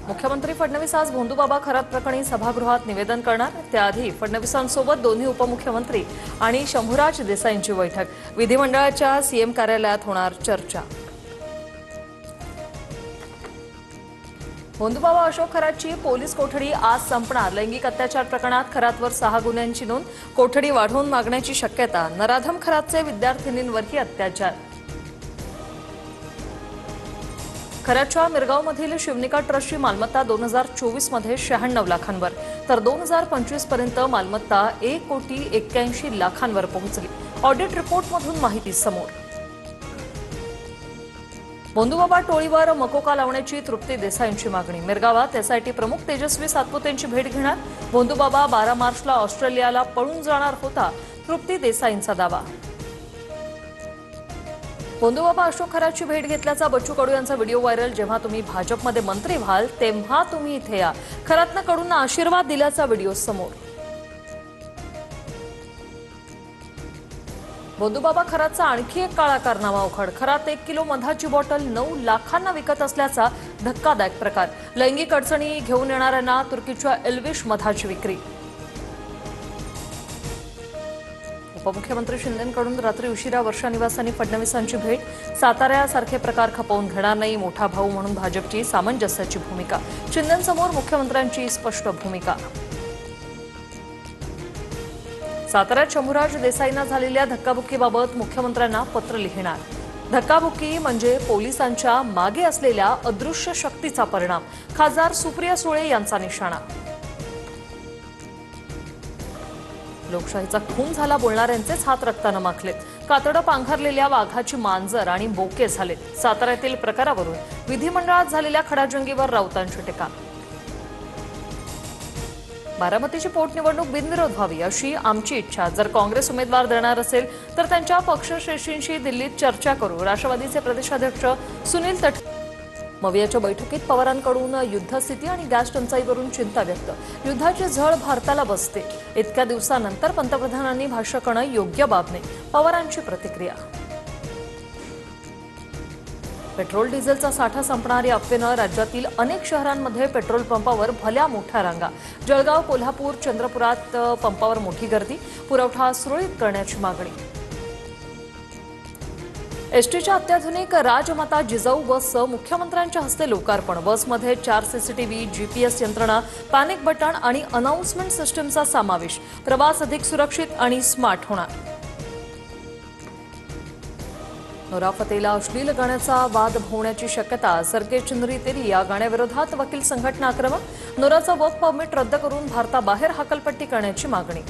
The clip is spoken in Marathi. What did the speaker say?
मुख्यमंत्री फडणवीस आज भोंदूबाबा खरात प्रकरणी सभागृहात निवेदन करणार। त्याआधी फडणवीसांसोबत दोन्ही उपमुख्यमंत्री आणि शंभूराज देसाईंची बैठक। विधिमंडळाच्या सीएम कार्यालयात होणार चर्चा। भोंदूबाबा अशोक खरातची पोलीस कोठडी आज संपणार। लैंगिक अत्याचार प्रकरणात खरातवर 6 गुन्ह्यांची नोंद। कोठडी वाढवून मागण्याची शक्यता। नराधम खरातचे विद्यार्थिनींवरही अत्याचार। खरातच्या मिरगावमधील शिवनिका ट्रस्टची मालमत्ता 2024 मध्ये 96 लाखांवर तर 2025 पर्यंत मालमत्ता 1,81,00,000,000 पोहोचली। ऑडिट रिपोर्टमधून माहिती समोर। भोंदूबाबा टोळीवर मकोका लावण्याची तृप्ती देसाईंची मागणी। मिरगावात एसआयटी प्रमुख तेजस्वी सातपुतेंची भेट घेणार। भोंदूबाबा 12 मार्चला ऑस्ट्रेलियाला पळून जाणार होता, तृप्ती देसाईंचा दावा। भोंदूबाबा अशोक खरातची भेट घेतल्याचा बच्चू कडू यांचा व्हिडिओ व्हायरल। जेव्हा तुम्ही भाजपमध्ये मंत्री व्हाल तेव्हा तुम्ही इथे या। खरातनं कडूंना आशीर्वाद दिल्याचा व्हिडिओ समोर। भोंदूबाबा खरातचा आणखी एक काळा कारनामा उघड। खरात 1 किलो मधाची बॉटल 9 लाखांना विकत असल्याचा धक्कादायक प्रकार। लैंगिक अडचणी घेऊन येणाऱ्यांना तुर्कीच्या एल्विश मधाची विक्री। उपमुख्यमंत्री शिंदेंकडून रात्री उशिरा वर्षा निवासांनी फडणवीसांची भेट। साताऱ्यासारखे प्रकार खपवून घेणार नाही, मोठा भाऊ म्हणून भाजपची सामंजस्याची भूमिका। शिंदेंसमोर मुख्यमंत्र्यांची स्पष्ट भूमिका। साताऱ्यात शंभूराज देसाईंना झालेल्या धक्काबुक्कीबाबत मुख्यमंत्र्यांना पत्र लिहिणार। धक्काबुक्की म्हणजे पोलिसांच्या मागे असलेल्या अदृश्य शक्तीचा परिणाम। खासदार सुप्रिया सुळे यांचा निशाणा। लोकशाहीचा खून झाला बोलणाऱ्यांचेच हात रक्तानं माखलेत। कातडं पांघरलेल्या वाघाची मांजर आणि बोके झालेत। साताऱ्यातील प्रकारावरून विधिमंडळात झालेल्या खडाजंगीवर राऊतांची टीका। बारामतीची पोटनिवडणूक बिनविरोध व्हावी अशी आमची इच्छा। जर काँग्रेस उमेदवार देणार असेल तर त्यांच्या पक्षश्रेष्ठींशी दिल्लीत चर्चा करू। राष्ट्रवादीचे प्रदेशाध्यक्ष सुनील तटकरे। मवियाच्या बैठकीत पवारांकडून युद्धस्थिती आणि गॅस टंचाईवरून चिंता व्यक्त। युद्धाची झळ भारताला बसते। इतक्या दिवसानंतर पंतप्रधानांनी भाष्य करणं योग्य बाब नाही, पवारांची प्रतिक्रिया। पेट्रोल डिझेलचा साठा संपणाऱ्या अफवेनं राज्यातील अनेक शहरांमध्ये पेट्रोल पंपावर भल्या मोठ्या रांगा। जळगाव, कोल्हापूर, चंद्रपुरात पंपावर मोठी गर्दी। पुरवठा सुरळीत करण्याची मागणी। एसटीच्या अत्याधुनिक राजमाता जिजाऊ बसचं मुख्यमंत्र्यांच्या हस्ते लोकार्पण। बसमध्ये 4 सीसीटीव्ही, जीपीएस यंत्रणा, पॅनिक बटन आणि अनाउन्समेंट सिस्टीमचा समावेश। प्रवास अधिक सुरक्षित आणि स्मार्ट होणार। नोरा फतेला अश्लील गाण्याचा वाद होण्याची शक्यता। सरके चुनरी तेरी या गाण्याविरोधात वकील संघटना आक्रमक। नोराचा वर्क परमिट रद्द करून भारताबाहेर हकालपट्टी करण्याची मागणी।